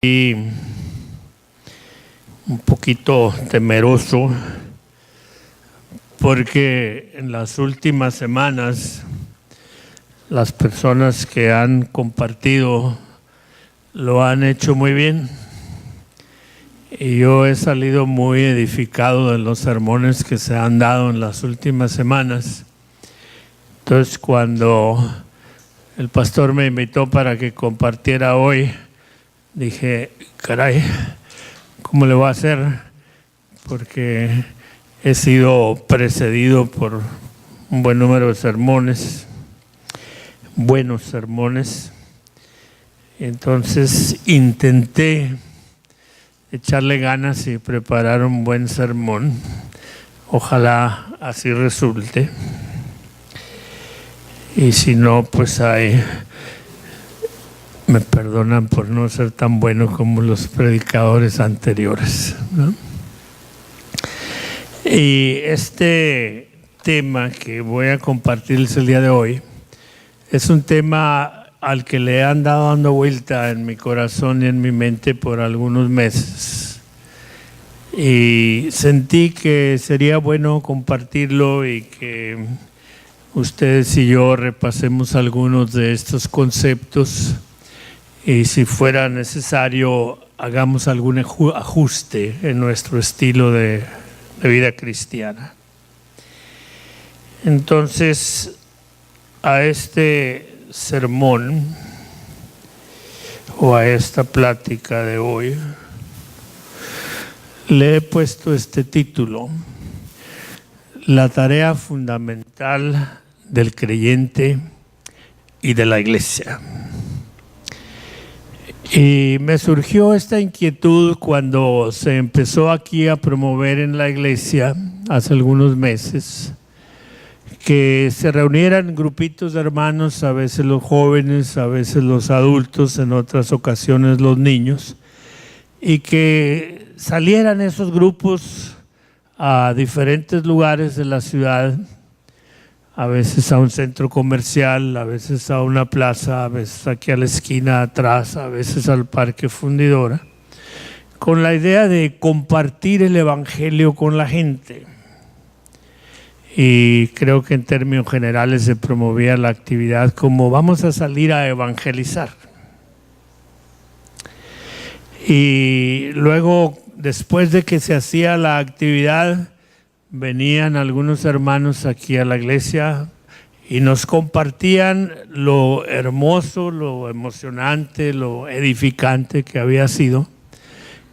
Y un poquito temeroso porque en las últimas semanas las personas que han compartido lo han hecho muy bien y yo he salido muy edificado de los sermones que se han dado en las últimas semanas. Entonces, cuando el pastor me invitó para que compartiera hoy, dije, caray, ¿cómo le voy a hacer? Porque he sido precedido por un buen número de sermones, buenos sermones. Entonces intenté echarle ganas y preparar un buen sermón. Ojalá así resulte. Y si no, pues ahí me perdonan por no ser tan bueno como los predicadores anteriores, ¿no? Y este tema que voy a compartirles el día de hoy es un tema al que le han dado dando vuelta en mi corazón y en mi mente por algunos meses. Y sentí que sería bueno compartirlo y que ustedes y yo repasemos algunos de estos conceptos. Y si fuera necesario, hagamos algún ajuste en nuestro estilo de vida cristiana. Entonces, a este sermón o a esta plática de hoy, le he puesto este título: La tarea fundamental del creyente y de la iglesia. Y me surgió esta inquietud cuando se empezó aquí a promover en la iglesia hace algunos meses que se reunieran grupitos de hermanos, a veces los jóvenes, a veces los adultos, en otras ocasiones los niños, y que salieran esos grupos a diferentes lugares de la ciudad, a veces a un centro comercial, a veces a una plaza, a veces aquí a la esquina atrás, a veces al Parque Fundidora, con la idea de compartir el evangelio con la gente. Y creo que en términos generales se promovía la actividad como vamos a salir a evangelizar. Y luego, después de que se hacía la actividad, venían algunos hermanos aquí a la iglesia y nos compartían lo hermoso, lo emocionante, lo edificante que había sido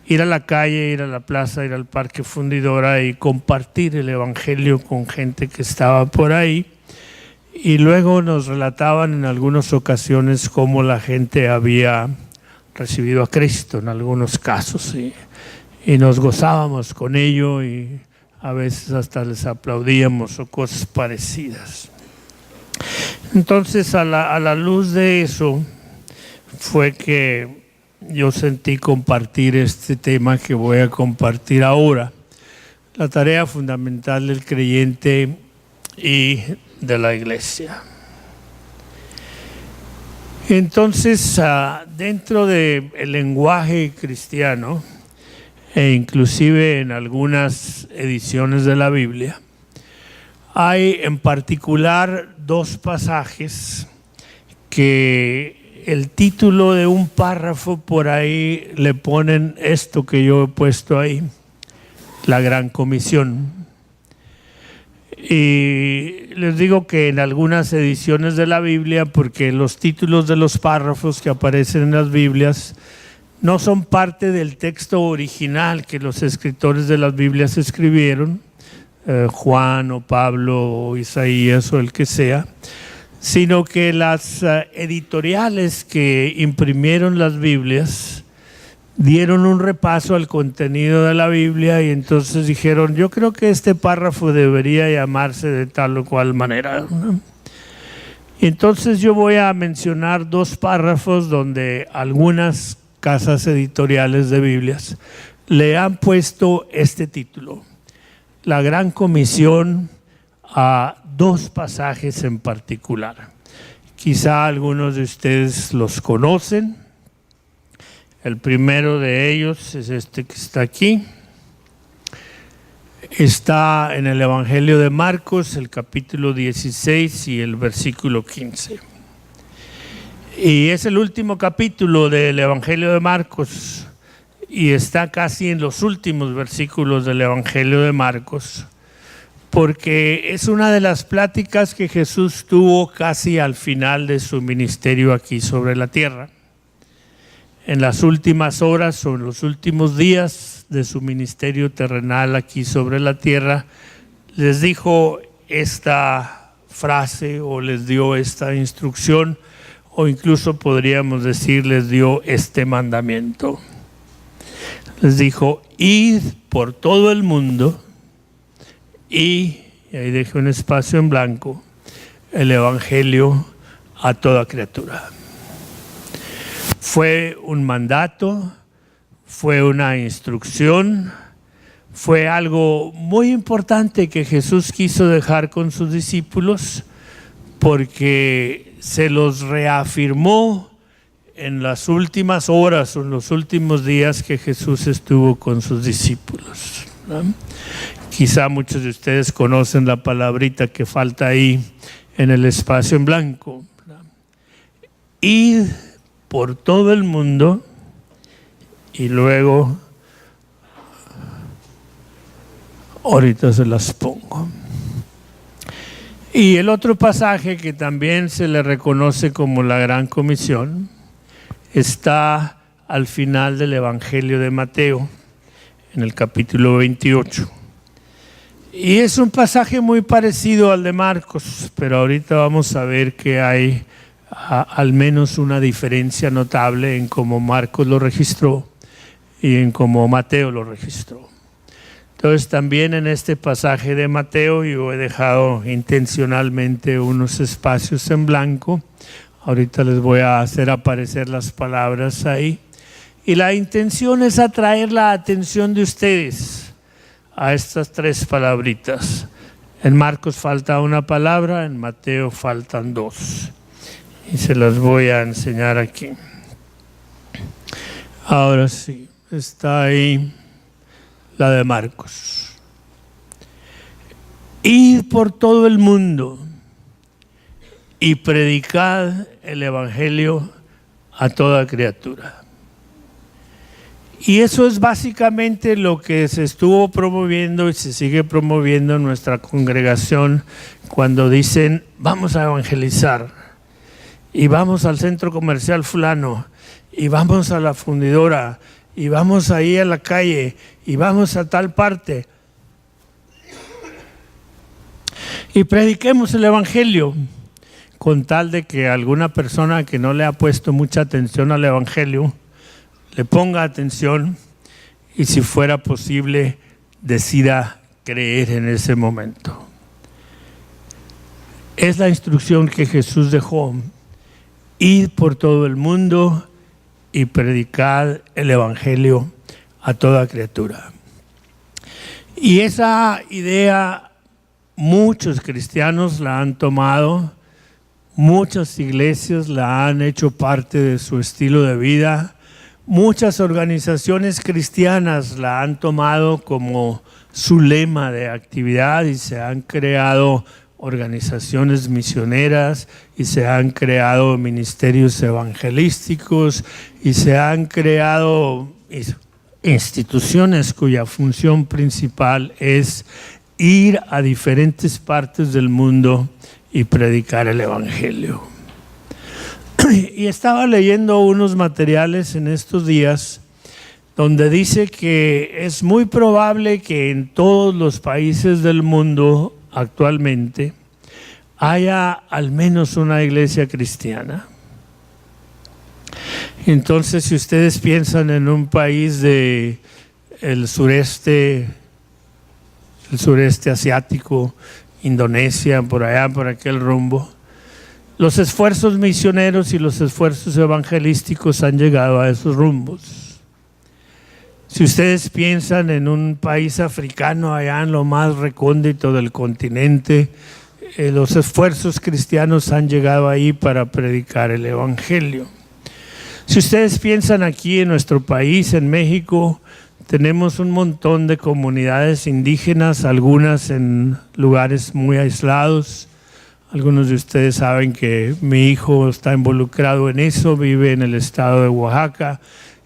ir a la calle, ir a la plaza, ir al Parque Fundidora y compartir el evangelio con gente que estaba por ahí. Y luego nos relataban en algunas ocasiones cómo la gente había recibido a Cristo en algunos casos, y nos gozábamos con ello y a veces hasta les aplaudíamos o cosas parecidas. Entonces, a la luz de eso fue que yo sentí compartir este tema que voy a compartir ahora: la tarea fundamental del creyente y de la iglesia. Entonces, dentro del lenguaje cristiano, e inclusive en algunas ediciones de la Biblia, hay en particular dos pasajes que el título de un párrafo por ahí le ponen esto que yo he puesto ahí: la Gran Comisión. Y les digo que en algunas ediciones de la Biblia, porque los títulos de los párrafos que aparecen en las Biblias no son parte del texto original que los escritores de las Biblias escribieron, Juan o Pablo o Isaías o el que sea, sino que las editoriales que imprimieron las Biblias dieron un repaso al contenido de la Biblia y entonces dijeron, yo creo que este párrafo debería llamarse de tal o cual manera, ¿no? Entonces yo voy a mencionar dos párrafos donde algunas casas editoriales de Biblias le han puesto este título: la Gran Comisión, a dos pasajes en particular. Quizá algunos de ustedes los conocen. El primero de ellos es este que está aquí. Está en el Evangelio de Marcos, el capítulo 16 y el versículo 15. Y es el último capítulo del Evangelio de Marcos y está casi en los últimos versículos del Evangelio de Marcos, porque es una de las pláticas que Jesús tuvo casi al final de su ministerio aquí sobre la tierra. En las últimas horas o en los últimos días de su ministerio terrenal aquí sobre la tierra, les dijo esta frase o les dio esta instrucción, o incluso podríamos decir les dio este mandamiento. Les dijo: id por todo el mundo y ahí dejé un espacio en blanco, el evangelio a toda criatura. Fue un mandato, fue una instrucción, fue algo muy importante que Jesús quiso dejar con sus discípulos, porque se los reafirmó en las últimas horas o en los últimos días que Jesús estuvo con sus discípulos, ¿no? Quizá muchos de ustedes conocen la palabrita que falta ahí en el espacio en blanco, ¿no? Id por todo el mundo, y luego ahorita se las pongo. Y el otro pasaje que también se le reconoce como la Gran Comisión está al final del Evangelio de Mateo, en el capítulo 28. Y es un pasaje muy parecido al de Marcos, pero ahorita vamos a ver que hay al menos una diferencia notable en cómo Marcos lo registró y en cómo Mateo lo registró. Entonces también en este pasaje de Mateo yo he dejado intencionalmente unos espacios en blanco. Ahorita les voy a hacer aparecer las palabras ahí. Y la intención es atraer la atención de ustedes a estas tres palabritas. En Marcos falta una palabra, en Mateo faltan dos. Y se las voy a enseñar aquí. Ahora sí, está ahí la de Marcos. Id por todo el mundo y predicad el evangelio a toda criatura. Y eso es básicamente lo que se estuvo promoviendo y se sigue promoviendo en nuestra congregación cuando dicen: vamos a evangelizar, y vamos al centro comercial fulano, y vamos a la fundidora, y vamos ahí a la calle, y vamos a tal parte, y prediquemos el evangelio, con tal de que alguna persona que no le ha puesto mucha atención al evangelio le ponga atención y, si fuera posible, decida creer en ese momento. Es la instrucción que Jesús dejó: id por todo el mundo y predicad el evangelio a toda criatura. Y esa idea muchos cristianos la han tomado, muchas iglesias la han hecho parte de su estilo de vida. Muchas organizaciones cristianas la han tomado como su lema de actividad y se han creado organizaciones misioneras y se han creado ministerios evangelísticos y se han creado instituciones cuya función principal es ir a diferentes partes del mundo y predicar el evangelio. Y estaba leyendo unos materiales en estos días donde dice que es muy probable que en todos los países del mundo actualmente haya al menos una iglesia cristiana. Entonces, si ustedes piensan en un país del sureste asiático, Indonesia, por allá, por aquel rumbo, los esfuerzos misioneros y los esfuerzos evangelísticos han llegado a esos rumbos. Si ustedes piensan en un país africano allá en lo más recóndito del continente, los esfuerzos cristianos han llegado ahí para predicar el evangelio. Si ustedes piensan aquí en nuestro país, en México, tenemos un montón de comunidades indígenas, algunas en lugares muy aislados. Algunos de ustedes saben que mi hijo está involucrado en eso, vive en el estado de Oaxaca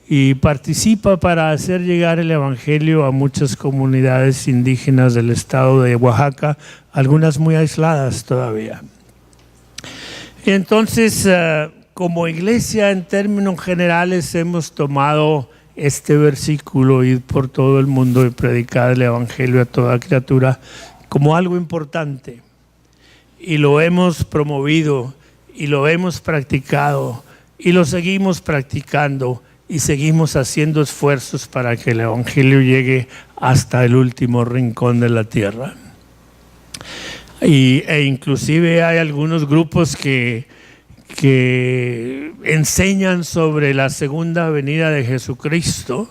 y participa para hacer llegar el evangelio a muchas comunidades indígenas del estado de Oaxaca, algunas muy aisladas todavía. Y entonces, como iglesia, en términos generales, hemos tomado este versículo, ir por todo el mundo y predicar el evangelio a toda criatura, como algo importante. Y lo hemos promovido, y lo hemos practicado, y lo seguimos practicando, y seguimos haciendo esfuerzos para que el evangelio llegue hasta el último rincón de la tierra. E inclusive hay algunos grupos que enseñan sobre la segunda venida de Jesucristo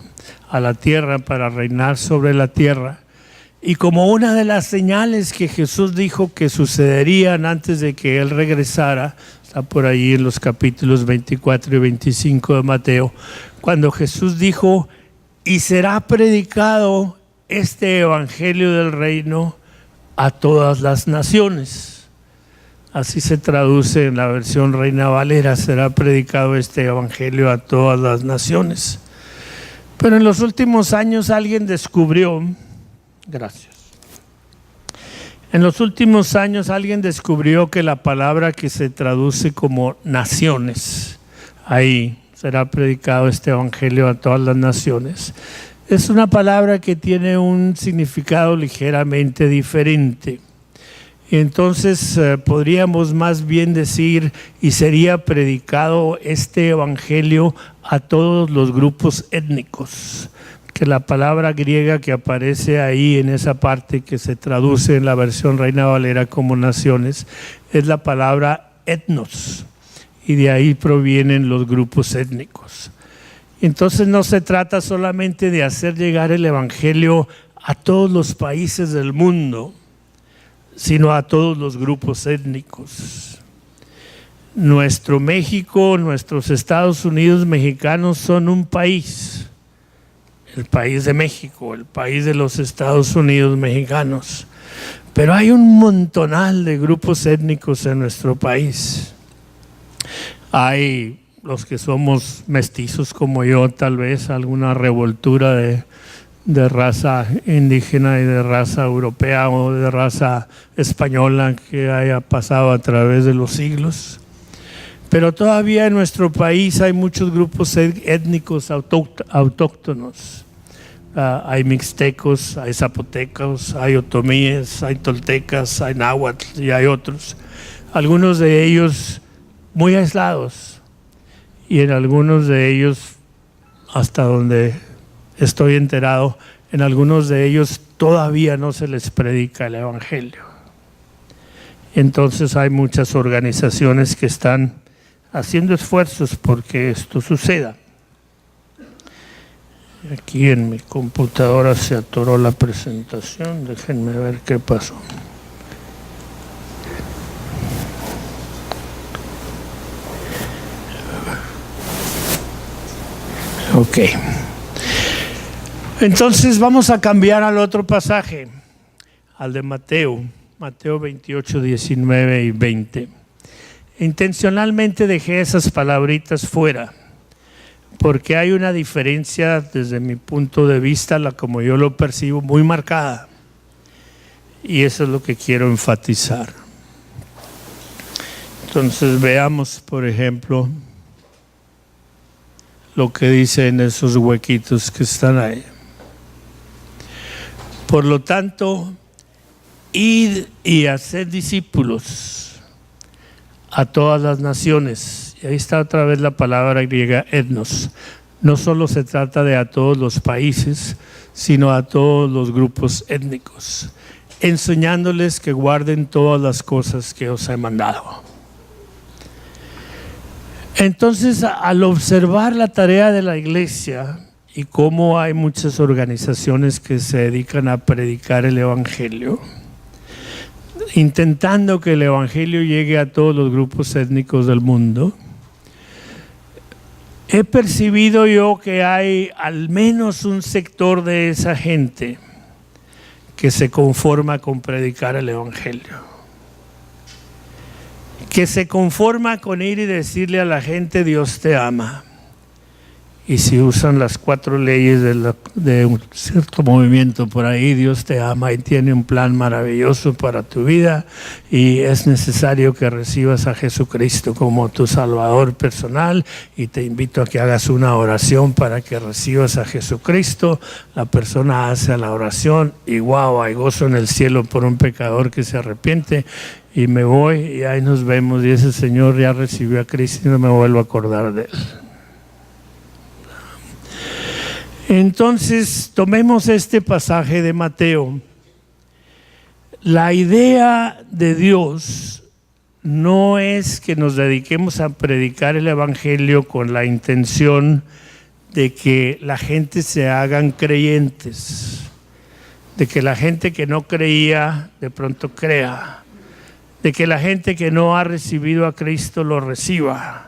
a la tierra para reinar sobre la tierra. Y como una de las señales que Jesús dijo que sucederían antes de que Él regresara, está por ahí en los capítulos 24 y 25 de Mateo, cuando Jesús dijo, y será predicado este evangelio del reino a todas las naciones. Así se traduce en la versión Reina Valera, será predicado este evangelio a todas las naciones. Pero en los últimos años alguien descubrió, en los últimos años alguien descubrió que la palabra que se traduce como naciones, ahí será predicado este evangelio a todas las naciones, es una palabra que tiene un significado ligeramente diferente. Y entonces podríamos más bien decir, y sería predicado este evangelio a todos los grupos étnicos, que la palabra griega que aparece ahí en esa parte que se traduce en la versión Reina Valera como naciones, es la palabra etnos, y de ahí provienen los grupos étnicos. Entonces no se trata solamente de hacer llegar el evangelio a todos los países del mundo, sino a todos los grupos étnicos. Nuestro México, nuestros Estados Unidos mexicanos son un país, el país de México, el país de los Estados Unidos mexicanos, pero hay un montonal de grupos étnicos en nuestro país. Hay los que somos mestizos como yo, tal vez alguna revoltura de raza indígena y de raza europea o de raza española que haya pasado a través de los siglos. Pero todavía en nuestro país hay muchos grupos étnicos autóctonos. Hay mixtecos, hay zapotecos, hay otomíes, hay toltecas, hay náhuatl y hay otros. Algunos de ellos muy aislados, y en algunos de ellos, hasta donde estoy enterado, en algunos de ellos todavía no se les predica el evangelio. Entonces hay muchas organizaciones que están haciendo esfuerzos porque esto suceda. Aquí en mi computadora se atoró la presentación, déjenme ver qué pasó. Ok. Entonces vamos a cambiar al otro pasaje, al de Mateo 28, 19 y 20. Intencionalmente dejé esas palabritas fuera, porque hay una diferencia desde mi punto de vista, como yo lo percibo, muy marcada. Y eso es lo que quiero enfatizar. Entonces veamos, por ejemplo, lo que dice en esos huequitos que están ahí. Por lo tanto, id y haced discípulos a todas las naciones. Y ahí está otra vez la palabra griega etnos. No solo se trata de a todos los países, sino a todos los grupos étnicos, enseñándoles que guarden todas las cosas que os he mandado. Entonces, al observar la tarea de la iglesia y cómo hay muchas organizaciones que se dedican a predicar el evangelio, intentando que el evangelio llegue a todos los grupos étnicos del mundo, he percibido yo que hay al menos un sector de esa gente que se conforma con predicar el Evangelio, que se conforma con ir y decirle a la gente: Dios te ama. Y si usan las 4 leyes de un cierto movimiento por ahí, Dios te ama y tiene un plan maravilloso para tu vida, y es necesario que recibas a Jesucristo como tu Salvador personal, y te invito a que hagas una oración para que recibas a Jesucristo. La persona hace la oración y wow, hay gozo en el cielo por un pecador que se arrepiente, y me voy y ahí nos vemos, y ese señor ya recibió a Cristo y no me vuelvo a acordar de él. Entonces, tomemos este pasaje de Mateo. La idea de Dios no es que nos dediquemos a predicar el Evangelio con la intención de que la gente se hagan creyentes, de que la gente que no creía de pronto crea, de que la gente que no ha recibido a Cristo lo reciba,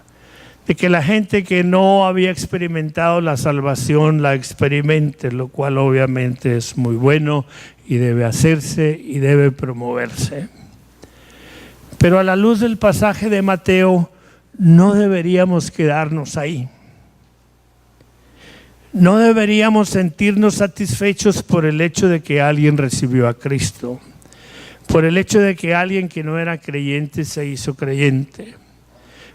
de que la gente que no había experimentado la salvación la experimente, lo cual obviamente es muy bueno y debe hacerse y debe promoverse. Pero a la luz del pasaje de Mateo, no deberíamos quedarnos ahí. No deberíamos sentirnos satisfechos por el hecho de que alguien recibió a Cristo, por el hecho de que alguien que no era creyente se hizo creyente,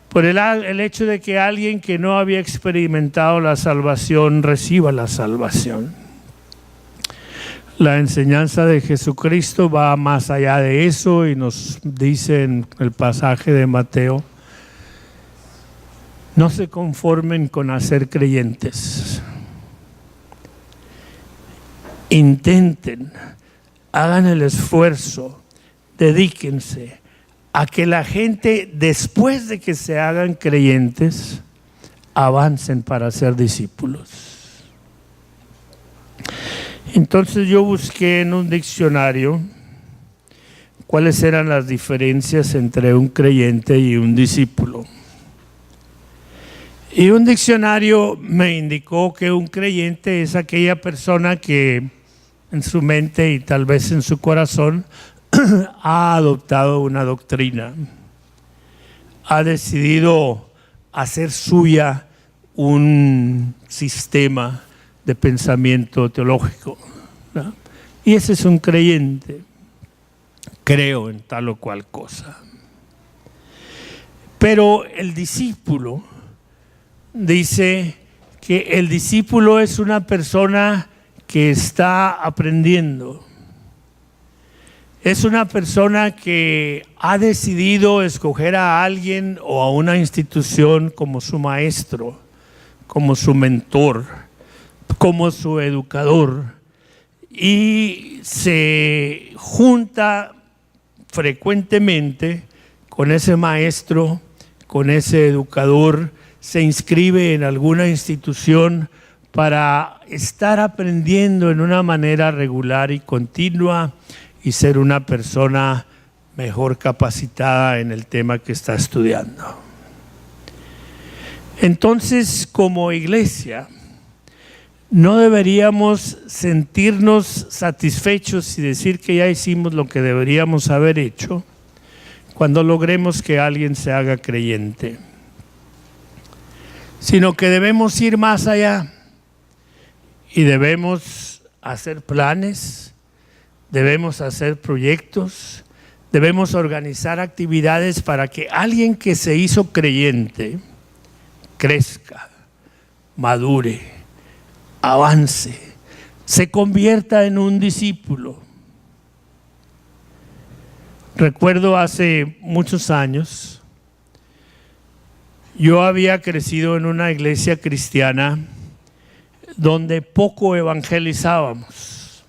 por el hecho de que alguien que no había experimentado la salvación reciba la salvación. La enseñanza de Jesucristo va más allá de eso y nos dice en el pasaje de Mateo: no se conformen con hacer creyentes. Intenten, hagan el esfuerzo, dedíquense a que la gente, después de que se hagan creyentes, avancen para ser discípulos. Entonces yo busqué en un diccionario cuáles eran las diferencias entre un creyente y un discípulo. Y un diccionario me indicó que un creyente es aquella persona que en su mente y tal vez en su corazón ha adoptado una doctrina, ha decidido hacer suya un sistema de pensamiento teológico, ¿no? Y ese es un creyente. Creo en tal o cual cosa. Pero el discípulo dice que el discípulo es una persona que está aprendiendo. Es una persona que ha decidido escoger a alguien o a una institución como su maestro, como su mentor, como su educador, y se junta frecuentemente con ese maestro, con ese educador, se inscribe en alguna institución para estar aprendiendo en una manera regular y continua y ser una persona mejor capacitada en el tema que está estudiando. Entonces, como iglesia, no deberíamos sentirnos satisfechos y decir que ya hicimos lo que deberíamos haber hecho cuando logremos que alguien se haga creyente, sino que debemos ir más allá y debemos hacer planes, debemos hacer proyectos, debemos organizar actividades para que alguien que se hizo creyente crezca, madure, avance, se convierta en un discípulo. Recuerdo hace muchos años, yo había crecido en una iglesia cristiana donde poco evangelizábamos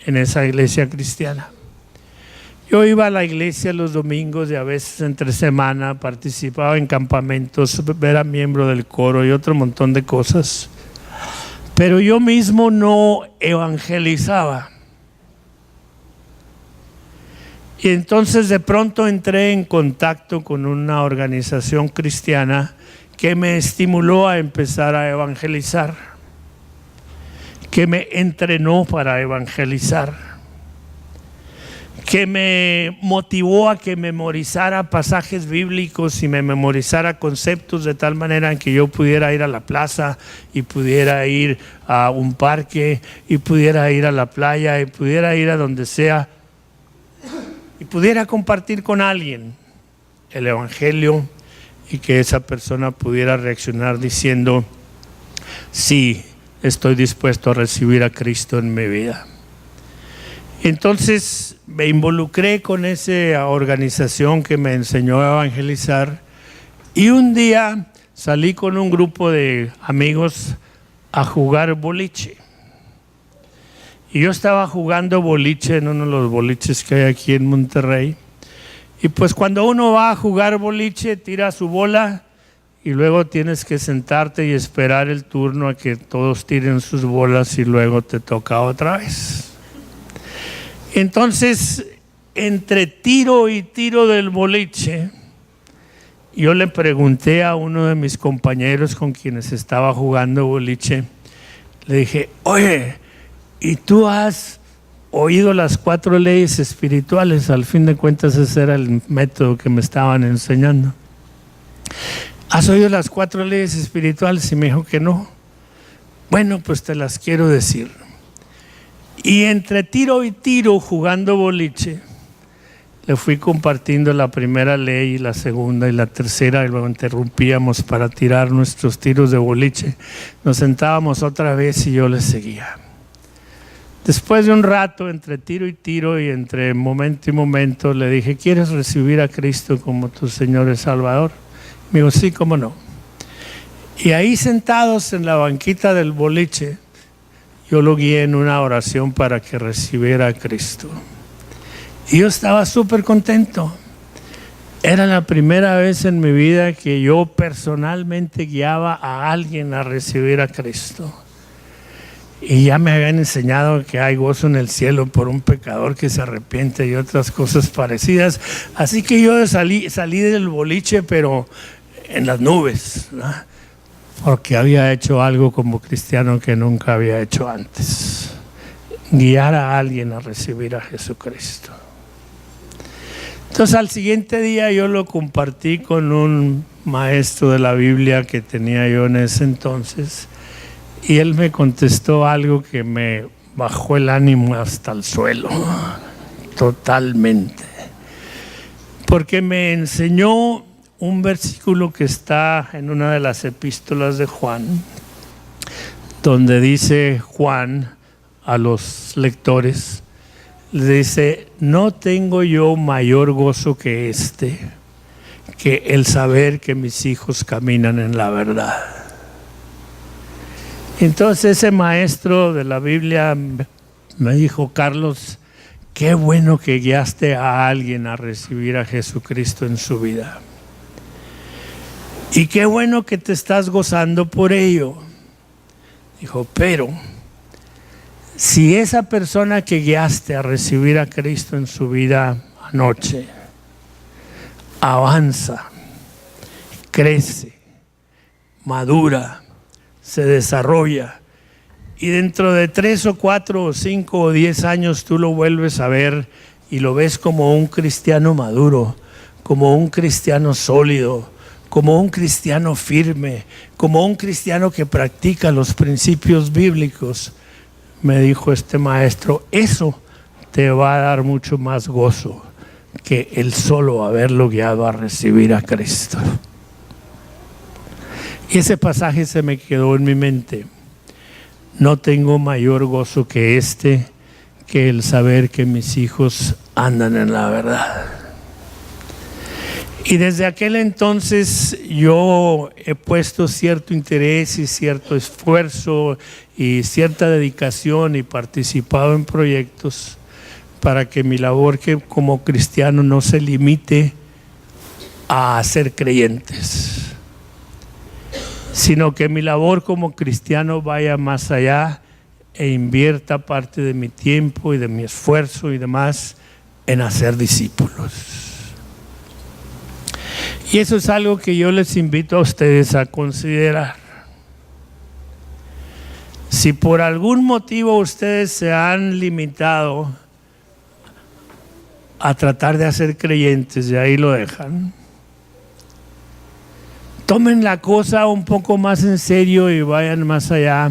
en esa iglesia cristiana. Yo iba a la iglesia los domingos y a veces entre semana, participaba en campamentos, era miembro del coro y otro montón de cosas. Pero yo mismo no evangelizaba. Y entonces de pronto entré en contacto con una organización cristiana que me estimuló a empezar a evangelizar, que me entrenó para evangelizar, que me motivó a que memorizara pasajes bíblicos y me memorizara conceptos de tal manera en que yo pudiera ir a la plaza y pudiera ir a un parque y pudiera ir a la playa y pudiera ir a donde sea y pudiera compartir con alguien el evangelio y que esa persona pudiera reaccionar diciendo: sí, estoy dispuesto a recibir a Cristo en mi vida. Entonces me involucré con esa organización que me enseñó a evangelizar, y un día salí con un grupo de amigos a jugar boliche. Y yo estaba jugando boliche en uno de los boliches que hay aquí en Monterrey. Y pues cuando uno va a jugar boliche, tira su bola y luego tienes que sentarte y esperar el turno a que todos tiren sus bolas y luego te toca otra vez. Entonces, entre tiro y tiro del boliche, yo le pregunté a uno de mis compañeros con quienes estaba jugando boliche, le dije: oye, ¿y tú has oído las 4 leyes espirituales? Al fin de cuentas ese era el método que me estaban enseñando. ¿Has oído las 4 leyes espirituales? Y me dijo que no. Bueno, pues te las quiero decir. Y entre tiro y tiro jugando boliche, le fui compartiendo la primera ley y la segunda y la tercera, y luego interrumpíamos para tirar nuestros tiros de boliche. Nos sentábamos otra vez y yo le seguía. Después de un rato, entre tiro y entre momento y momento, le dije: ¿quieres recibir a Cristo como tu Señor y Salvador? Me dijo: sí, cómo no. Y ahí sentados en la banquita del boliche, yo lo guié en una oración para que recibiera a Cristo. Y yo estaba súper contento. Era la primera vez en mi vida que yo personalmente guiaba a alguien a recibir a Cristo. Y ya me habían enseñado que hay gozo en el cielo por un pecador que se arrepiente y otras cosas parecidas. Así que yo salí del boliche, pero en las nubes, ¿no? Porque había hecho algo como cristiano que nunca había hecho antes: guiar a alguien a recibir a Jesucristo. Entonces al siguiente día yo lo compartí con un maestro de la Biblia que tenía yo en ese entonces, y él me contestó algo que me bajó el ánimo hasta el suelo, totalmente, porque me enseñó un versículo que está en una de las epístolas de Juan, donde dice Juan a los lectores, le dice: no tengo yo mayor gozo que que el saber que mis hijos caminan en la verdad. Entonces ese maestro de la Biblia me dijo: Carlos, qué bueno que guiaste a alguien a recibir a Jesucristo en su vida. Y qué bueno que te estás gozando por ello. Dijo: pero si esa persona que guiaste a recibir a Cristo en su vida anoche avanza, crece, madura, se desarrolla, y dentro de 3 o 4 o 5 o 10 años tú lo vuelves a ver y lo ves como un cristiano maduro, como un cristiano sólido, como un cristiano firme, como un cristiano que practica los principios bíblicos, me dijo este maestro, eso te va a dar mucho más gozo que el solo haberlo guiado a recibir a Cristo. Y ese pasaje se me quedó en mi mente. No tengo mayor gozo que que el saber que mis hijos andan en la verdad. Y desde aquel entonces yo he puesto cierto interés y cierto esfuerzo y cierta dedicación y participado en proyectos para que mi labor como cristiano no se limite a ser creyentes, sino que mi labor como cristiano vaya más allá e invierta parte de mi tiempo y de mi esfuerzo y demás en hacer discípulos. Y eso es algo que yo les invito a ustedes a considerar. Si por algún motivo ustedes se han limitado a tratar de hacer creyentes y ahí lo dejan, tomen la cosa un poco más en serio y vayan más allá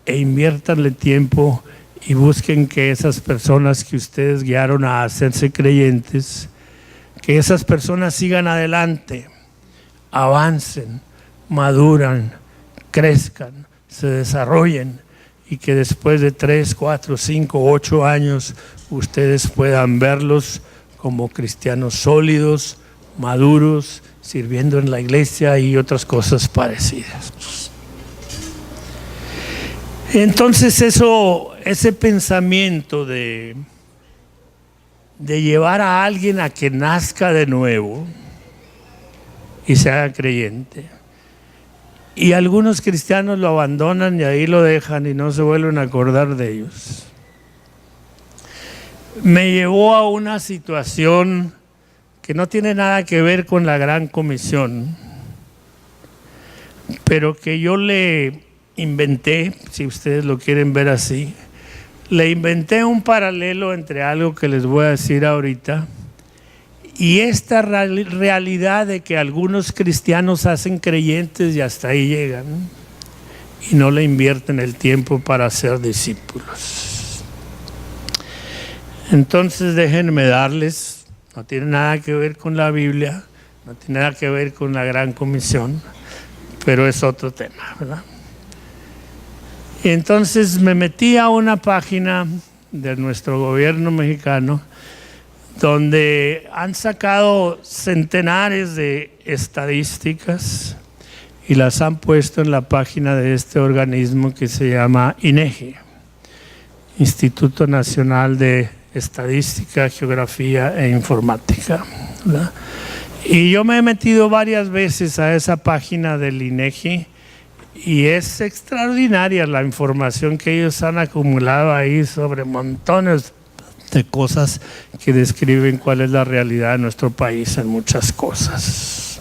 e inviértanle tiempo y busquen que esas personas que ustedes guiaron a hacerse creyentes, que esas personas sigan adelante, avancen, maduran, crezcan, se desarrollen y que después de 3, 4, 5, 8 años ustedes puedan verlos como cristianos sólidos, maduros, sirviendo en la iglesia y otras cosas parecidas. Entonces ese pensamiento de llevar a alguien a que nazca de nuevo y se haga creyente, y algunos cristianos lo abandonan y ahí lo dejan y no se vuelven a acordar de ellos, me llevó a una situación que no tiene nada que ver con la Gran Comisión, pero que yo le inventé, si ustedes lo quieren ver así, le inventé un paralelo entre algo que les voy a decir ahorita y esta realidad de que algunos cristianos hacen creyentes y hasta ahí llegan y no le invierten el tiempo para ser discípulos. Entonces déjenme darles, no tiene nada que ver con la Biblia, no tiene nada que ver con la Gran Comisión, pero es otro tema, ¿verdad? Y entonces me metí a una página de nuestro gobierno mexicano donde han sacado centenares de estadísticas y las han puesto en la página de este organismo que se llama INEGI, Instituto Nacional de Estadística, Geografía e Informática, ¿verdad? Y yo me he metido varias veces a esa página del INEGI y es extraordinaria la información que ellos han acumulado ahí sobre montones de cosas que describen cuál es la realidad de nuestro país en muchas cosas.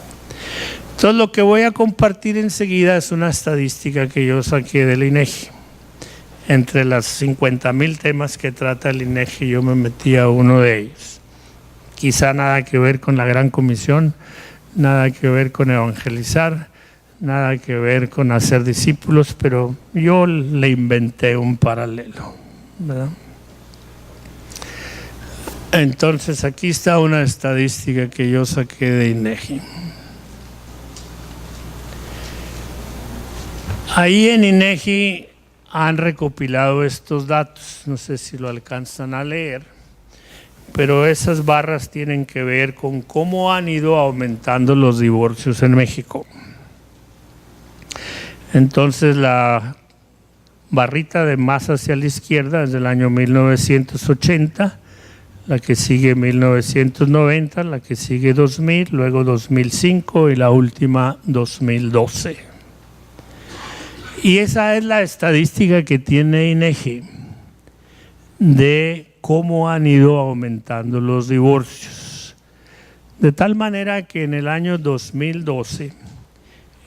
Entonces lo que voy a compartir enseguida es una estadística que yo saqué del INEGI. Entre las 50,000 temas que trata el INEGI, yo me metí a uno de ellos. Quizá nada que ver con la Gran Comisión, nada que ver con evangelizar, nada que ver con hacer discípulos, pero yo le inventé un paralelo, ¿verdad? Entonces aquí está una estadística que yo saqué de INEGI. Ahí en INEGI han recopilado estos datos, no sé si lo alcanzan a leer, pero esas barras tienen que ver con cómo han ido aumentando los divorcios en México. Entonces la barrita de más hacia la izquierda es del año 1980, la que sigue 1990, la que sigue 2000, luego 2005 y la última 2012. Y esa es la estadística que tiene INEGI de cómo han ido aumentando los divorcios. De tal manera que en el año 2012,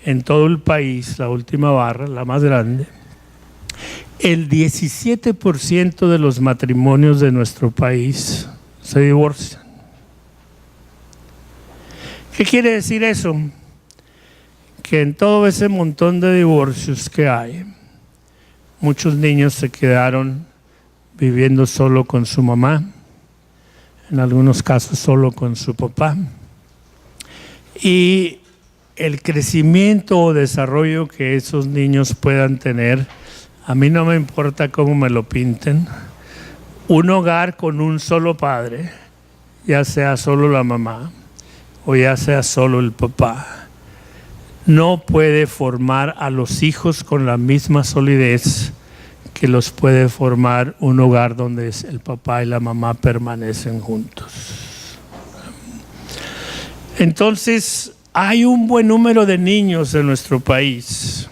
en todo el país, la última barra, la más grande, el 17% de los matrimonios de nuestro país se divorcian. ¿Qué quiere decir eso? Que en todo ese montón de divorcios que hay, muchos niños se quedaron viviendo solo con su mamá, en algunos casos solo con su papá. Y el crecimiento o desarrollo que esos niños puedan tener, a mí no me importa cómo me lo pinten. Un hogar con un solo padre, ya sea solo la mamá o ya sea solo el papá, no puede formar a los hijos con la misma solidez que los puede formar un hogar donde el papá y la mamá permanecen juntos. Entonces, hay un buen número de niños en nuestro país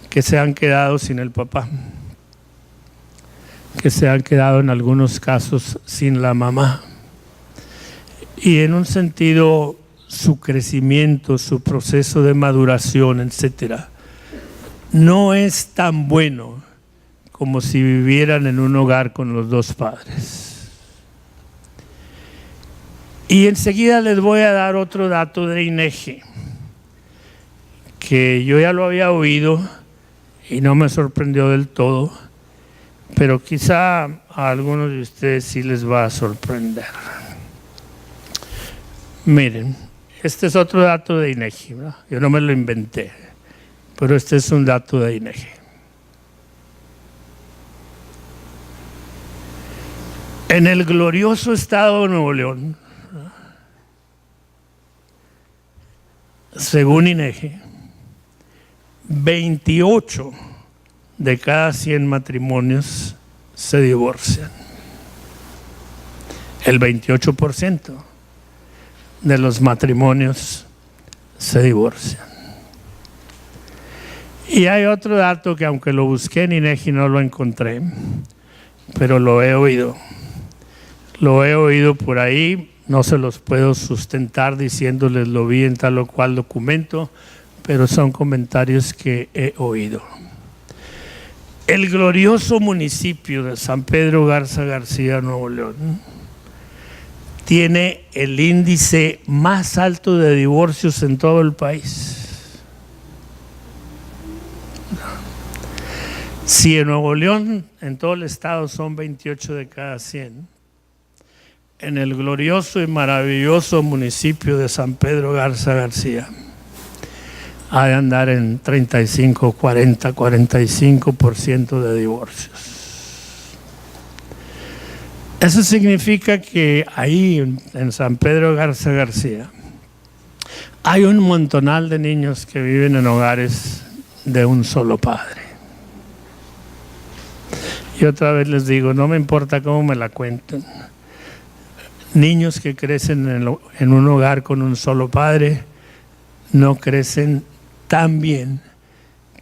que se han quedado sin el papá, que se han quedado en algunos casos sin la mamá. Y en un sentido su crecimiento, su proceso de maduración, etcétera, no es tan bueno como si vivieran en un hogar con los dos padres. Y enseguida les voy a dar otro dato de INEGI, que yo ya lo había oído y no me sorprendió del todo, pero quizá a algunos de ustedes sí les va a sorprender. Miren, este es otro dato de INEGI, ¿verdad? Yo no me lo inventé, pero este es un dato de INEGI. En el glorioso estado de Nuevo León, según INEGI, 28 de cada 100 matrimonios se divorcian. El 28% de los matrimonios se divorcian. Y hay otro dato que, aunque lo busqué en INEGI, no lo encontré, pero lo he oído. Lo he oído por ahí, no se los puedo sustentar diciéndoles lo vi en tal o cual documento, pero son comentarios que he oído. El glorioso municipio de San Pedro Garza García, Nuevo León, tiene el índice más alto de divorcios en todo el país. Si en Nuevo León, en todo el estado, son 28 de cada 100, en el glorioso y maravilloso municipio de San Pedro Garza García, ha de andar en 35, 40, 45% de divorcios. Eso significa que ahí en San Pedro Garza García hay un montonal de niños que viven en hogares de un solo padre. Y otra vez les digo, no me importa cómo me la cuenten. Niños que crecen en un hogar con un solo padre no crecen tan bien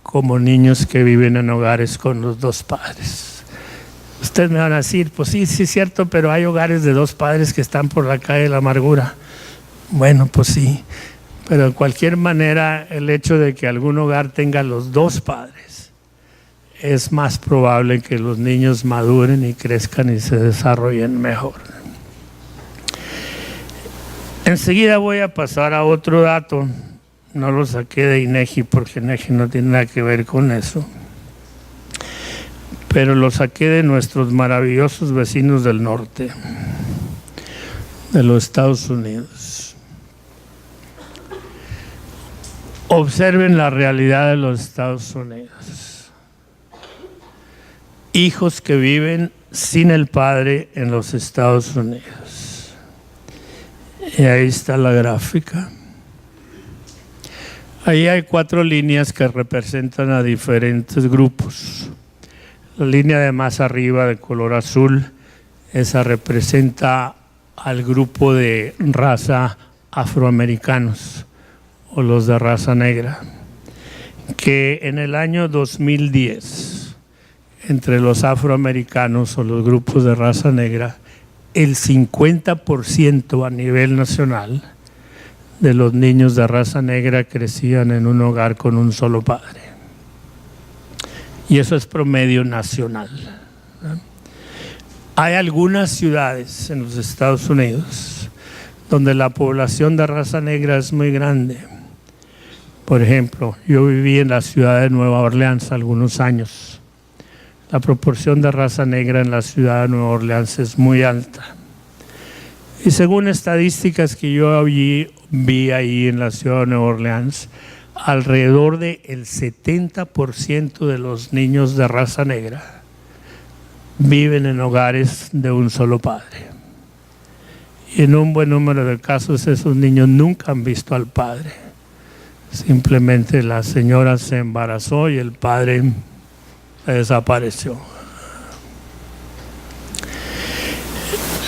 como niños que viven en hogares con los dos padres. Ustedes me van a decir, pues sí, sí es cierto, pero hay hogares de dos padres que están por la calle de la amargura. Bueno, pues sí, pero de cualquier manera el hecho de que algún hogar tenga los dos padres es más probable que los niños maduren y crezcan y se desarrollen mejor. Enseguida voy a pasar a otro dato. No lo saqué de INEGI porque INEGI no tiene nada que ver con eso, pero lo saqué de nuestros maravillosos vecinos del norte, de los Estados Unidos. Observen la realidad de los Estados Unidos. Hijos que viven sin el padre en los Estados Unidos. Y ahí está la gráfica. Ahí hay 4 líneas que representan a diferentes grupos. La línea de más arriba de color azul, esa representa al grupo de raza afroamericanos o los de raza negra, que en el año 2010, entre los afroamericanos o los grupos de raza negra, el 50% a nivel nacional de los niños de raza negra crecían en un hogar con un solo padre. Y eso es promedio nacional. Hay algunas ciudades en los Estados Unidos donde la población de raza negra es muy grande. Por ejemplo, yo viví en la ciudad de Nueva Orleans algunos años. La proporción de raza negra en la ciudad de Nueva Orleans es muy alta. Y según estadísticas que yo vi ahí en la ciudad de Nueva Orleans, alrededor del 70% de los niños de raza negra viven en hogares de un solo padre. Y en un buen número de casos esos niños nunca han visto al padre. Simplemente la señora se embarazó y el padre desapareció.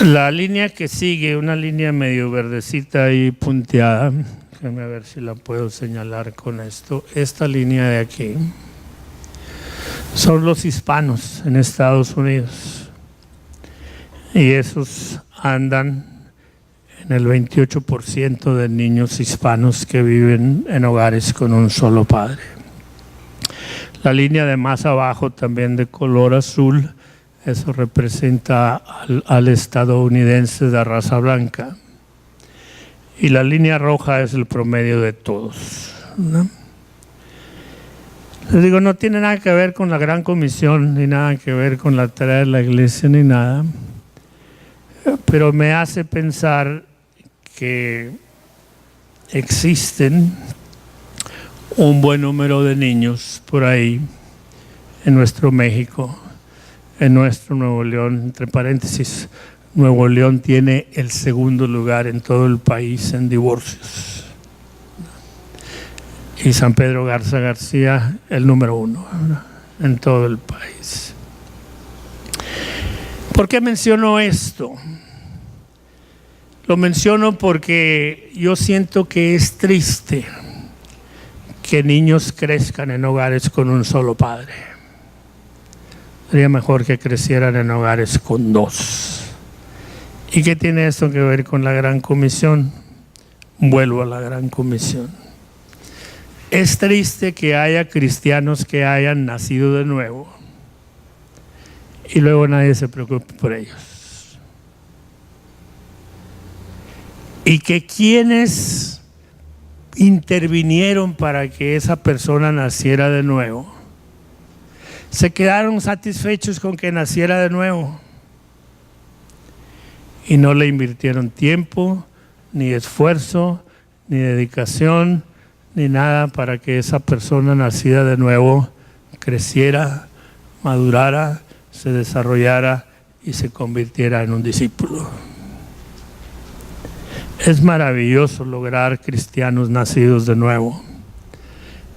La línea que sigue, una línea medio verdecita y punteada, déjame ver si la puedo señalar con esto. Esta línea de aquí son los hispanos en Estados Unidos y esos andan en el 28% de niños hispanos que viven en hogares con un solo padre. La línea de más abajo, también de color azul, eso representa al estadounidense de raza blanca. Y la línea roja es el promedio de todos, ¿no? Les digo, no tiene nada que ver con la Gran Comisión, ni nada que ver con la tarea de la iglesia, ni nada. Pero me hace pensar que existen un buen número de niños por ahí en nuestro México, en nuestro Nuevo León. Entre paréntesis, Nuevo León tiene el segundo lugar en todo el país en divorcios. Y San Pedro Garza García el número 1 en todo el país. ¿Por qué menciono esto? Lo menciono porque yo siento que es triste que niños crezcan en hogares con un solo padre. Sería mejor que crecieran en hogares con 2. ¿Y qué tiene esto que ver con la Gran Comisión? Vuelvo a la Gran Comisión. Es triste que haya cristianos que hayan nacido de nuevo y luego nadie se preocupe por ellos. Y que quienes intervinieron para que esa persona naciera de nuevo se quedaron satisfechos con que naciera de nuevo y no le invirtieron tiempo, ni esfuerzo, ni dedicación, ni nada para que esa persona nacida de nuevo creciera, madurara, se desarrollara y se convirtiera en un discípulo. Es maravilloso lograr cristianos nacidos de nuevo,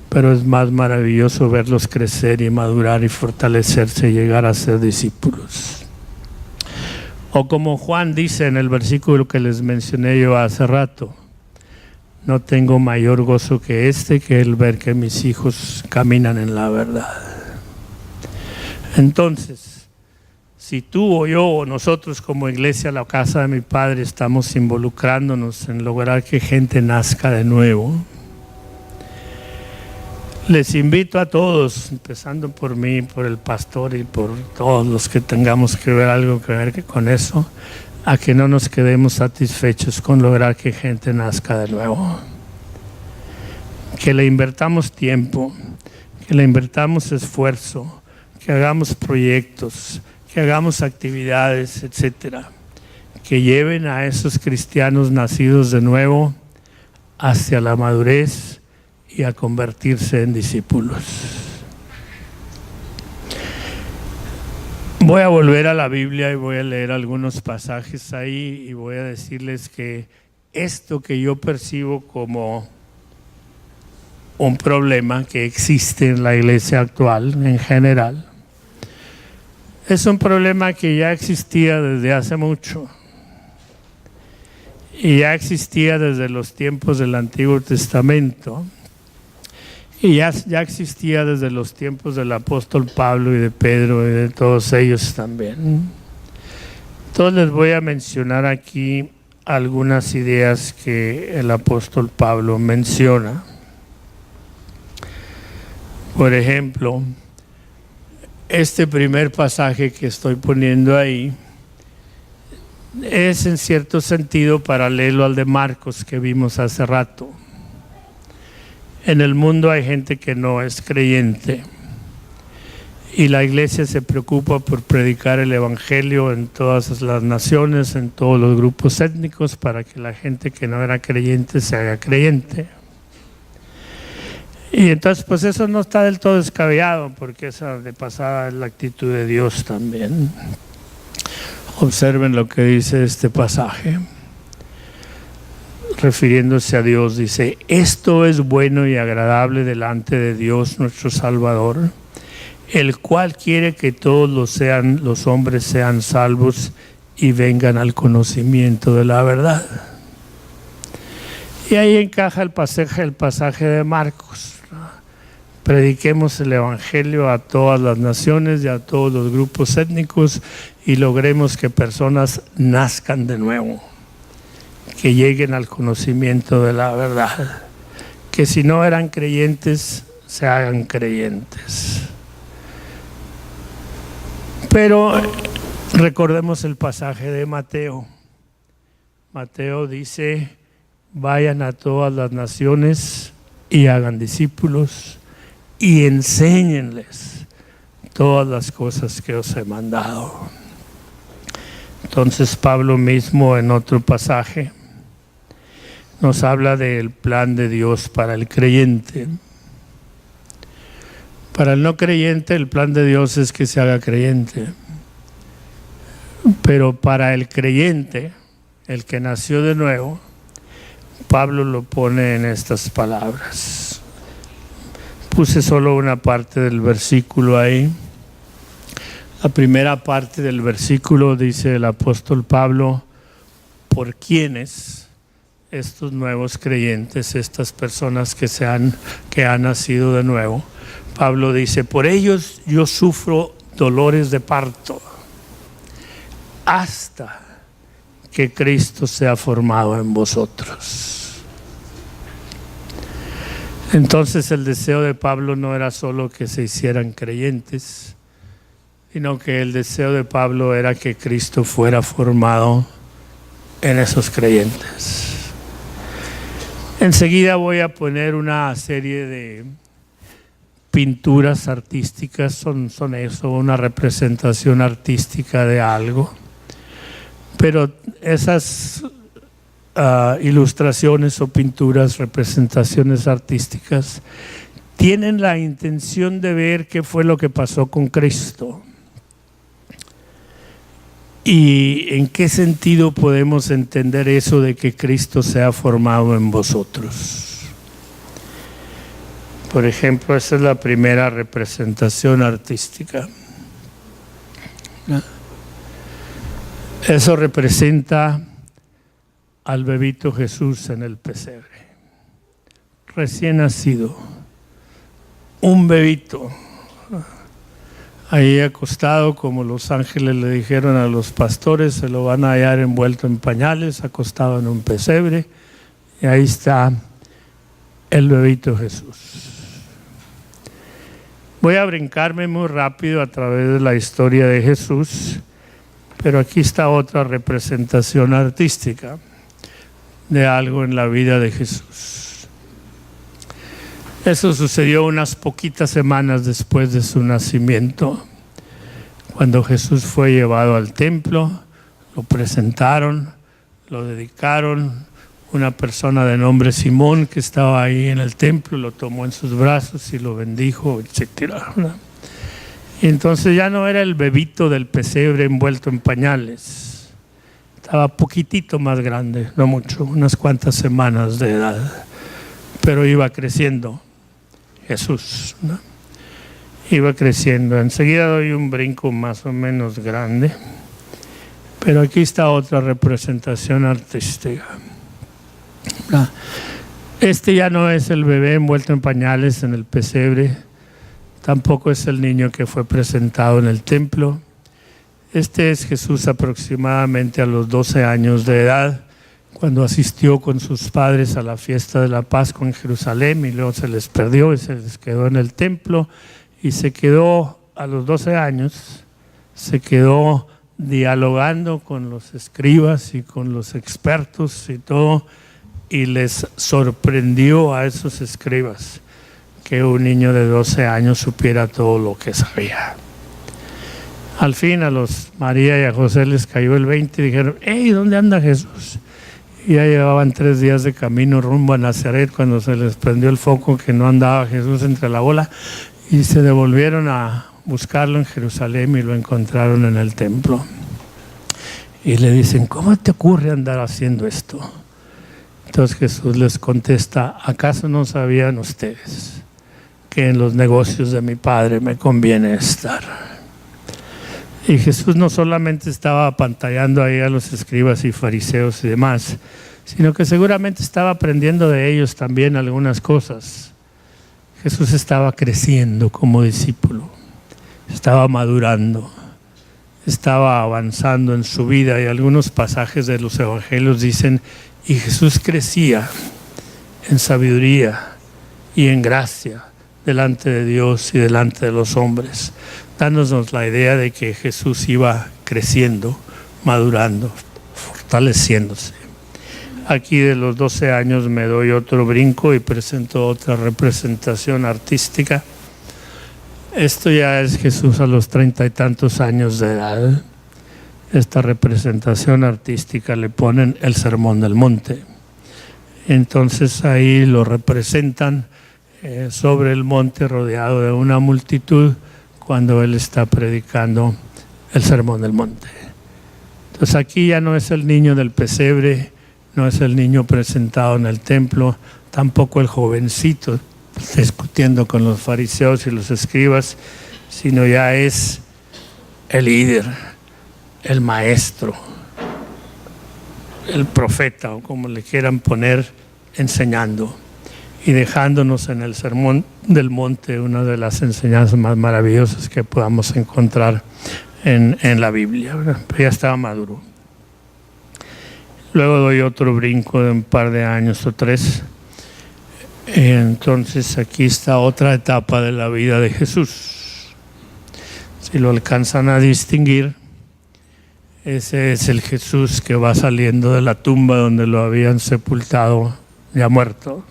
pero es más maravilloso verlos crecer y madurar y fortalecerse y llegar a ser discípulos. O como Juan dice en el versículo que les mencioné yo hace rato, no tengo mayor gozo que el ver que mis hijos caminan en la verdad. Entonces, si tú o yo o nosotros como iglesia, la casa de mi padre, estamos involucrándonos en lograr que gente nazca de nuevo, les invito a todos, empezando por mí, por el pastor y por todos los que tengamos que ver algo que ver con eso, a que no nos quedemos satisfechos con lograr que gente nazca de nuevo. Que le invertamos tiempo, que le invertamos esfuerzo, que hagamos proyectos, que hagamos actividades, etcétera, que lleven a esos cristianos nacidos de nuevo hacia la madurez y a convertirse en discípulos. Voy a volver a la Biblia y voy a leer algunos pasajes ahí y voy a decirles que esto que yo percibo como un problema que existe en la iglesia actual en general, es un problema que ya existía desde hace mucho y ya existía desde los tiempos del Antiguo Testamento. Y ya existía desde los tiempos del apóstol Pablo y de Pedro y de todos ellos también. Entonces les voy a mencionar aquí algunas ideas que el apóstol Pablo menciona. Por ejemplo, este primer pasaje que estoy poniendo ahí es en cierto sentido paralelo al de Marcos que vimos hace rato. En el mundo hay gente que no es creyente y la iglesia se preocupa por predicar el evangelio en todas las naciones, en todos los grupos étnicos, para que la gente que no era creyente se haga creyente. Y entonces pues eso no está del todo descabellado, porque esa de pasada es la actitud de Dios también. Observen lo que dice este pasaje. Refiriéndose a Dios, dice: esto es bueno y agradable delante de Dios nuestro Salvador, el cual quiere que todos los hombres sean salvos y vengan al conocimiento de la verdad. Y ahí encaja el pasaje de Marcos. Prediquemos el evangelio a todas las naciones y a todos los grupos étnicos y logremos que personas nazcan de nuevo, que lleguen al conocimiento de la verdad. Que si no eran creyentes, se hagan creyentes. Pero recordemos el pasaje de Mateo. Mateo dice: vayan a todas las naciones y hagan discípulos y enséñenles todas las cosas que os he mandado. Entonces Pablo mismo en otro pasaje nos habla del plan de Dios para el creyente. Para el no creyente, el plan de Dios es que se haga creyente. Pero para el creyente, el que nació de nuevo, Pablo lo pone en estas palabras. Puse solo una parte del versículo ahí. La primera parte del versículo dice el apóstol Pablo: por quienes estos nuevos creyentes, estas personas que han nacido de nuevo, Pablo dice: por ellos yo sufro dolores de parto hasta que Cristo sea formado en vosotros. Entonces el deseo de Pablo no era solo que se hicieran creyentes, sino que el deseo de Pablo era que Cristo fuera formado en esos creyentes. Enseguida voy a poner una serie de pinturas artísticas, son eso, una representación artística de algo. Pero esas ilustraciones o pinturas, representaciones artísticas, tienen la intención de ver qué fue lo que pasó con Cristo. ¿Y en qué sentido podemos entender eso de que Cristo sea formado en vosotros? Por ejemplo, esa es la primera representación artística. Eso representa al bebito Jesús en el pesebre, recién nacido, un bebito, ahí acostado, como los ángeles le dijeron a los pastores, se lo van a hallar envuelto en pañales, acostado en un pesebre, y ahí está el bebito Jesús. Voy a brincarme muy rápido a través de la historia de Jesús, pero aquí está otra representación artística de algo en la vida de Jesús. Eso sucedió unas poquitas semanas después de su nacimiento, cuando Jesús fue llevado al templo, lo presentaron, lo dedicaron. Una persona de nombre Simón, que estaba ahí en el templo, lo tomó en sus brazos y lo bendijo, etc. Y entonces ya no era el bebito del pesebre envuelto en pañales, estaba poquitito más grande, no mucho, unas cuantas semanas de edad, pero iba creciendo Jesús, ¿no? Iba creciendo. Enseguida doy un brinco más o menos grande, pero aquí está otra representación artística. Este ya no es el bebé envuelto en pañales en el pesebre, tampoco es el niño que fue presentado en el templo. Este es Jesús aproximadamente a los 12 años de edad, cuando asistió con sus padres a la fiesta de la Pascua en Jerusalén, y luego se les perdió y se les quedó en el templo, y se quedó a los 12 años, se quedó dialogando con los escribas y con los expertos y todo, y les sorprendió a esos escribas que un niño de 12 años supiera todo lo que sabía. Al fin a los María y a José les cayó el 20 y dijeron: ¡Hey! ¿Dónde anda Jesús? Y ya llevaban 3 días de camino rumbo a Nazaret cuando se les prendió el foco que no andaba Jesús entre la bola, y se devolvieron a buscarlo en Jerusalén y lo encontraron en el templo. Y le dicen: ¿cómo te ocurre andar haciendo esto? Entonces Jesús les contesta: ¿acaso no sabían ustedes que en los negocios de mi Padre me conviene estar? Y Jesús no solamente estaba apantallando ahí a los escribas y fariseos y demás, sino que seguramente estaba aprendiendo de ellos también algunas cosas. Jesús estaba creciendo como discípulo, estaba madurando, estaba avanzando en su vida, y algunos pasajes de los evangelios dicen: Y Jesús crecía en sabiduría y en gracia delante de Dios y delante de los hombres, dándonos la idea de que Jesús iba creciendo, madurando, fortaleciéndose. Aquí de los 12 años me doy otro brinco y presento otra representación artística. Esto ya es Jesús a los 30 y tantos años de edad. Esta representación artística le ponen el Sermón del Monte. Entonces ahí lo representan sobre el monte rodeado de una multitud cuando él está predicando el Sermón del Monte. Entonces aquí ya no es el niño del pesebre, no es el niño presentado en el templo, tampoco el jovencito discutiendo con los fariseos y los escribas, sino ya es el líder, el maestro, el profeta, o como le quieran poner, enseñando y dejándonos en el Sermón del Monte una de las enseñanzas más maravillosas que podamos encontrar en la Biblia, ¿verdad? Pero ya estaba maduro. Luego doy otro brinco de un par de años o 3. Entonces aquí está otra etapa de la vida de Jesús. Si lo alcanzan a distinguir, ese es el Jesús que va saliendo de la tumba donde lo habían sepultado ya muerto.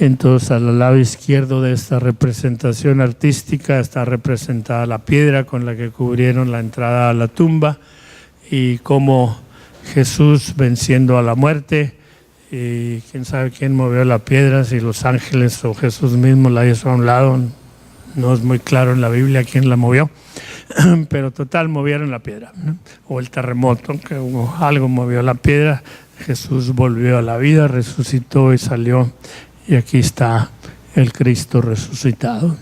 Entonces al lado izquierdo de esta representación artística está representada la piedra con la que cubrieron la entrada a la tumba y cómo Jesús venciendo a la muerte, y quién sabe quién movió la piedra, si los ángeles o Jesús mismo la hizo a un lado, no es muy claro en la Biblia quién la movió, pero total movieron la piedra, ¿no? O el terremoto, que algo movió la piedra, Jesús volvió a la vida, resucitó y salió, y aquí está el Cristo resucitado.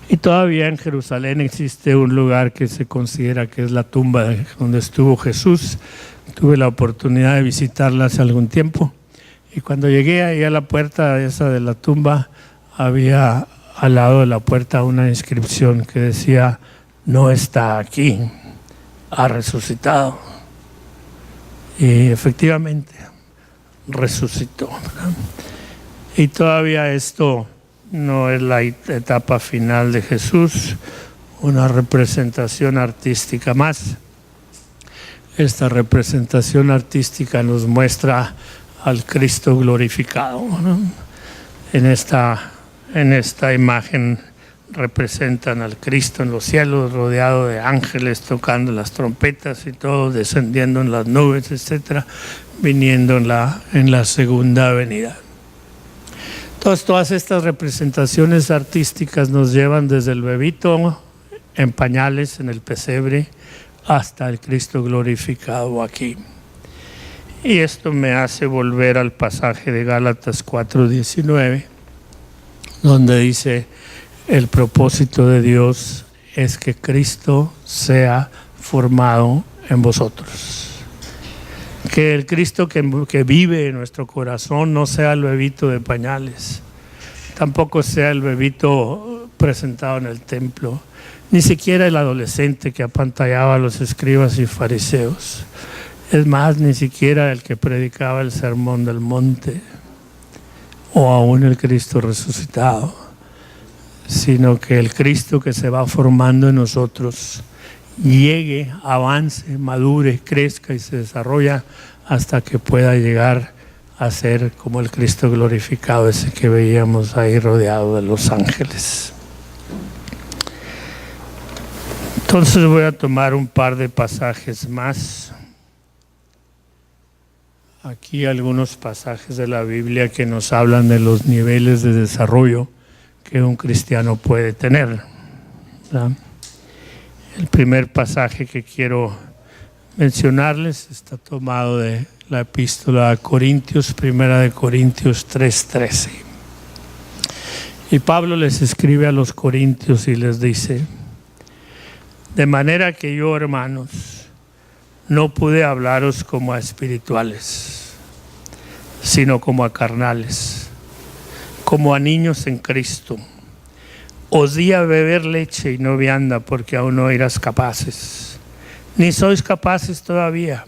Y todavía en Jerusalén existe un lugar que se considera que es la tumba donde estuvo Jesús. Tuve la oportunidad de visitarla hace algún tiempo, y cuando llegué ahí a la puerta esa de la tumba, había al lado de la puerta una inscripción que decía: no está aquí, ha resucitado. Y efectivamente resucitó, ¿verdad? Y todavía esto no es la etapa final de Jesús, una representación artística más. Esta representación artística nos muestra al Cristo glorificado, ¿no? En esta imagen representan al Cristo en los cielos, rodeado de ángeles, tocando las trompetas y todo, descendiendo en las nubes, etcétera, viniendo en la segunda venida. Entonces, todas estas representaciones artísticas nos llevan desde el bebito en pañales, en el pesebre, hasta el Cristo glorificado aquí. Y esto me hace volver al pasaje de Gálatas 4:19, donde dice: el propósito de Dios es que Cristo sea formado en vosotros. Que el Cristo que vive en nuestro corazón no sea el bebito de pañales, tampoco sea el bebito presentado en el templo, ni siquiera el adolescente que apantallaba a los escribas y fariseos. Es más, ni siquiera el que predicaba el Sermón del Monte, o aún el Cristo resucitado, sino que el Cristo que se va formando en nosotros llegue, avance, madure, crezca y se desarrolla hasta que pueda llegar a ser como el Cristo glorificado, ese que veíamos ahí rodeado de los ángeles. Entonces voy a tomar un par de pasajes más. Aquí algunos pasajes de la Biblia que nos hablan de los niveles de desarrollo que un cristiano puede tener, ¿verdad? El primer pasaje que quiero mencionarles está tomado de la epístola a Corintios, primera de Corintios 3:13. Y Pablo les escribe a los corintios y les dice: de manera que yo, hermanos, no pude hablaros como a espirituales, sino como a carnales, como a niños en Cristo. Os di a beber leche y no vianda, porque aún no eras capaces, ni sois capaces todavía,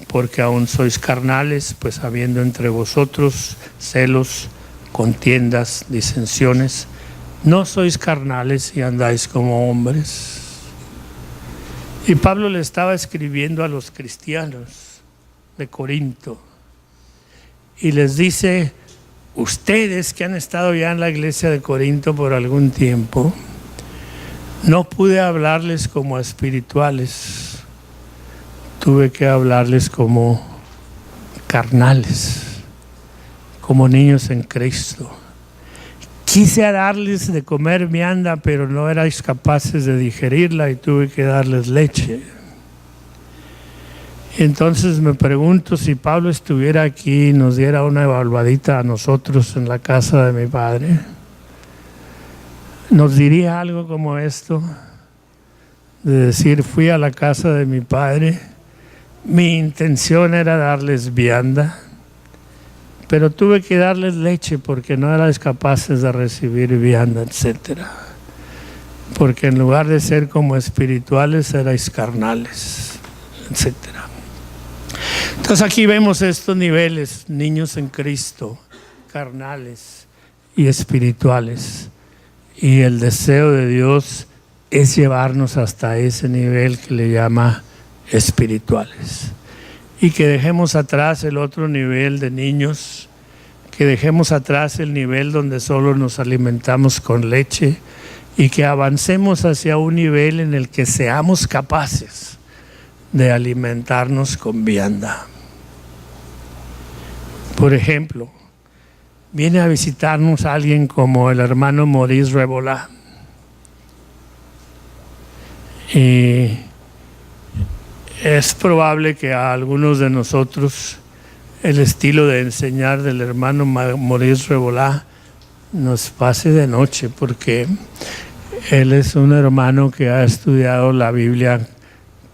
porque aún sois carnales, pues habiendo entre vosotros celos, contiendas, disensiones, no sois carnales y andáis como hombres. Y Pablo le estaba escribiendo a los cristianos de Corinto y les dice: ustedes que han estado ya en la iglesia de Corinto por algún tiempo, no pude hablarles como a espirituales, tuve que hablarles como carnales, como niños en Cristo. Quise darles de comer vianda, pero no erais capaces de digerirla y tuve que darles leche. Entonces me pregunto, si Pablo estuviera aquí y nos diera una evaluadita a nosotros en la casa de mi padre, ¿nos diría algo como esto? De decir: fui a la casa de mi padre, mi intención era darles vianda, pero tuve que darles leche porque no erais capaces de recibir vianda, etc. Porque en lugar de ser como espirituales, erais carnales, etc. Entonces aquí vemos estos niveles: niños en Cristo, carnales y espirituales. Y el deseo de Dios es llevarnos hasta ese nivel que le llama espirituales. Y que dejemos atrás el otro nivel de niños, que dejemos atrás el nivel donde solo nos alimentamos con leche y que avancemos hacia un nivel en el que seamos capaces de alimentarnos con vianda. Por ejemplo, viene a visitarnos alguien como el hermano Maurice Rebolá. Y es probable que a algunos de nosotros el estilo de enseñar del hermano Maurice Rebolá nos pase de noche, porque él es un hermano que ha estudiado la Biblia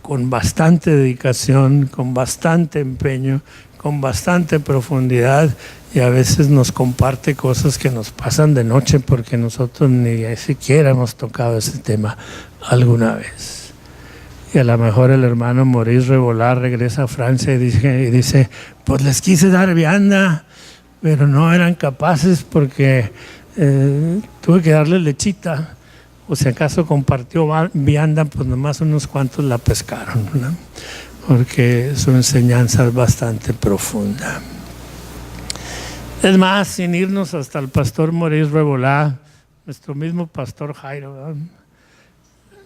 con bastante dedicación, con bastante empeño, con bastante profundidad, y a veces nos comparte cosas que nos pasan de noche porque nosotros ni siquiera hemos tocado ese tema alguna vez. Y a lo mejor el hermano Maurice Rebolá regresa a Francia y dice: pues les quise dar vianda, pero no eran capaces porque tuve que darles lechita. O si acaso compartió vianda, pues nomás unos cuantos la pescaron, ¿no? Porque su enseñanza es bastante profunda. Es más, sin irnos hasta el pastor Maurice Rebolá, nuestro mismo pastor Jairo, ¿verdad?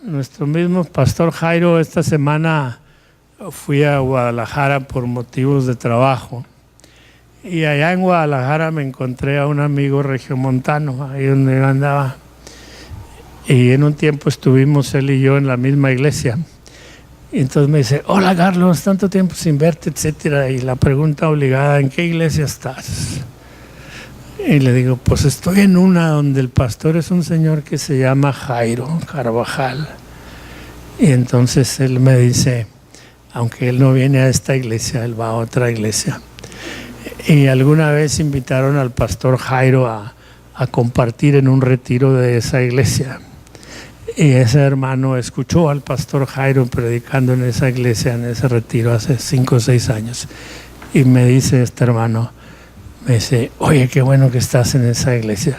Nuestro mismo pastor Jairo, esta semana fui a Guadalajara por motivos de trabajo, y allá en Guadalajara me encontré a un amigo regiomontano, ahí donde yo andaba, y en un tiempo estuvimos él y yo en la misma iglesia. Y entonces me dice: hola Carlos, tanto tiempo sin verte, etcétera. Y la pregunta obligada: ¿en qué iglesia estás? Y le digo: pues estoy en una donde el pastor es un señor que se llama Jairo Carvajal. Y entonces él me dice: aunque él no viene a esta iglesia, él va a otra iglesia. Y alguna vez invitaron al pastor Jairo a compartir en un retiro de esa iglesia. Y ese hermano escuchó al pastor Jairo predicando en esa iglesia, en ese retiro, hace 5 o 6 años. Y me dice este hermano, me dice: oye, qué bueno que estás en esa iglesia.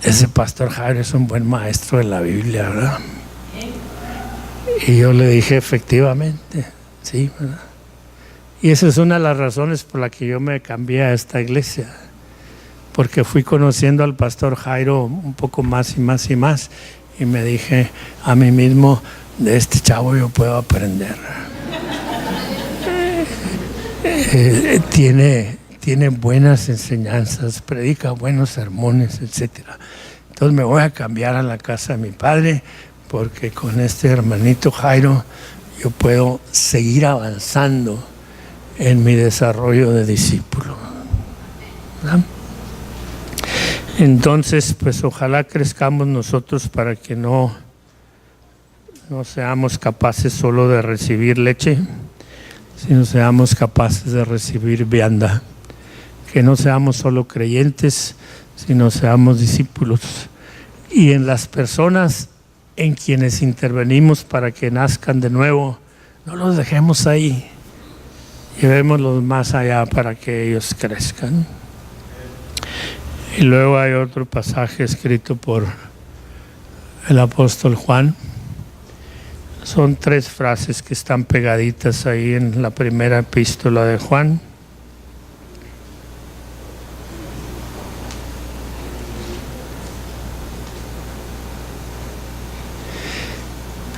Ese pastor Jairo es un buen maestro de la Biblia, ¿verdad? Y yo le dije: efectivamente, sí, ¿verdad? Y esa es una de las razones por la que yo me cambié a esta iglesia, porque fui conociendo al pastor Jairo un poco más y más y más. Y me dije a mí mismo: de este chavo yo puedo aprender. Tiene buenas enseñanzas, predica buenos sermones, etc. Entonces me voy a cambiar a la casa de mi padre, porque con este hermanito Jairo yo puedo seguir avanzando en mi desarrollo de discípulo, ¿verdad? Entonces, pues ojalá crezcamos nosotros para que no seamos capaces solo de recibir leche, sino seamos capaces de recibir vianda. Que no seamos solo creyentes, sino seamos discípulos. Y en las personas en quienes intervenimos para que nazcan de nuevo, no los dejemos ahí. Llevémoslos más allá para que ellos crezcan. Y luego hay otro pasaje escrito por el apóstol Juan. Son 3 frases que están pegaditas ahí en la primera epístola de Juan.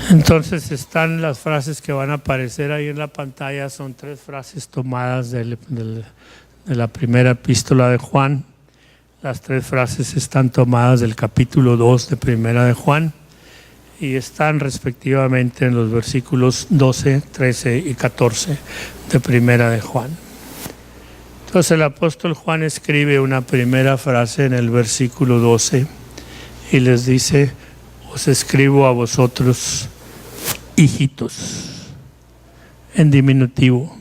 Entonces están las frases que van a aparecer ahí en la pantalla, son 3 frases tomadas de la primera epístola de Juan. Las 3 frases están tomadas del capítulo 2 de primera de Juan y están respectivamente en los versículos 12, 13 y 14 de primera de Juan. Entonces el apóstol Juan escribe una primera frase en el versículo 12 y les dice: os escribo a vosotros, hijitos, en diminutivo,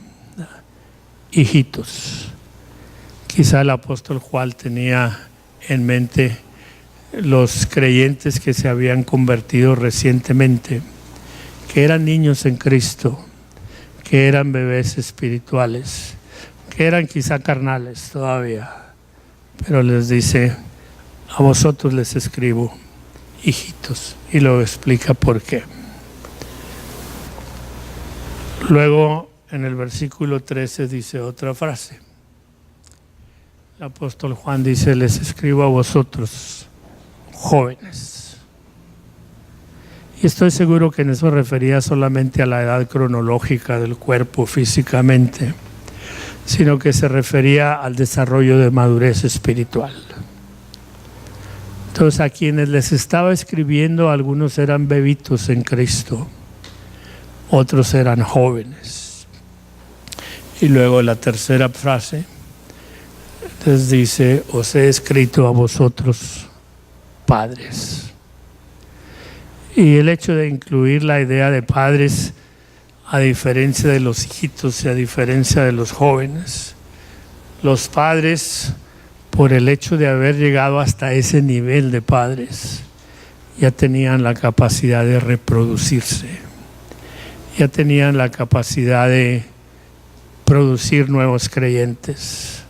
hijitos. Quizá el apóstol Juan tenía en mente los creyentes que se habían convertido recientemente, que eran niños en Cristo, que eran bebés espirituales, que eran quizá carnales todavía, pero les dice: a vosotros les escribo, hijitos, y lo explica por qué. Luego en el versículo 13 dice otra frase. El apóstol Juan dice: les escribo a vosotros, jóvenes. Y estoy seguro que en eso refería solamente a la edad cronológica del cuerpo físicamente, sino que se refería al desarrollo de madurez espiritual. Entonces, a quienes les estaba escribiendo, algunos eran bebitos en Cristo, otros eran jóvenes. Y luego la tercera frase les dice: os he escrito a vosotros, padres. Y el hecho de incluir la idea de padres, a diferencia de los hijitos y a diferencia de los jóvenes, los padres, por el hecho de haber llegado hasta ese nivel de padres, ya tenían la capacidad de reproducirse, ya tenían la capacidad de producir nuevos creyentes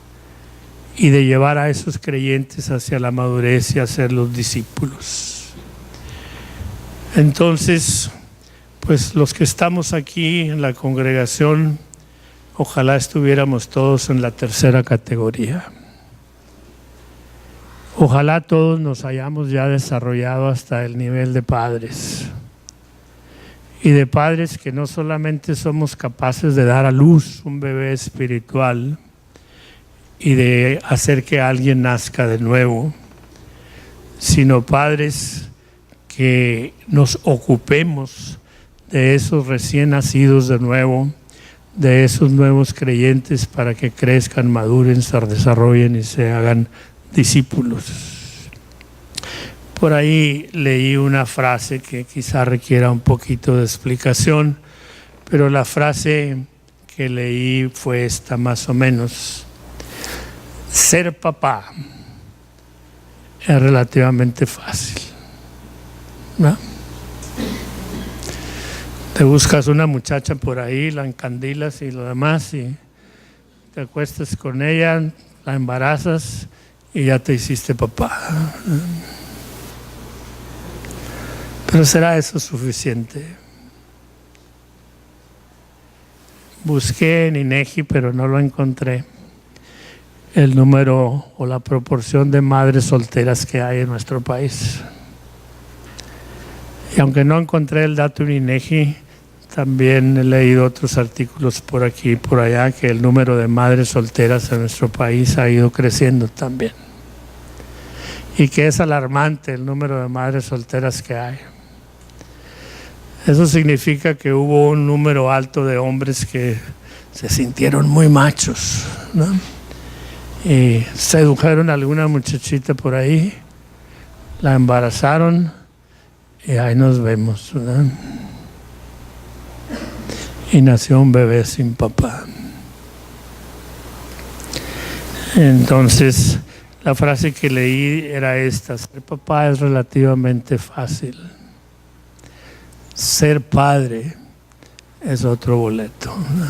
y de llevar a esos creyentes hacia la madurez y hacer los discípulos. Entonces, pues los que estamos aquí en la congregación, ojalá estuviéramos todos en la tercera categoría. Ojalá todos nos hayamos ya desarrollado hasta el nivel de padres. Y de padres que no solamente somos capaces de dar a luz un bebé espiritual y de hacer que alguien nazca de nuevo, sino padres que nos ocupemos de esos recién nacidos de nuevo, de esos nuevos creyentes, para que crezcan, maduren, se desarrollen y se hagan discípulos. Por ahí leí una frase que quizá requiera un poquito de explicación, pero la frase que leí fue esta más o menos: ser papá es relativamente fácil, ¿no? Te buscas una muchacha por ahí, la encandilas y lo demás, y te acuestas con ella, la embarazas y ya te hiciste papá. Pero ¿será eso suficiente? Busqué en INEGI, pero no lo encontré, el número o la proporción de madres solteras que hay en nuestro país. Y aunque no encontré el dato en INEGI, también he leído otros artículos por aquí y por allá que el número de madres solteras en nuestro país ha ido creciendo también. Y que es alarmante el número de madres solteras que hay. Eso significa que hubo un número alto de hombres que se sintieron muy machos, ¿no? Y sedujeron a alguna muchachita por ahí, la embarazaron y ahí nos vemos, ¿verdad? Y nació un bebé sin papá. Entonces, la frase que leí era esta: ser papá es relativamente fácil. Ser padre es otro boleto, ¿no?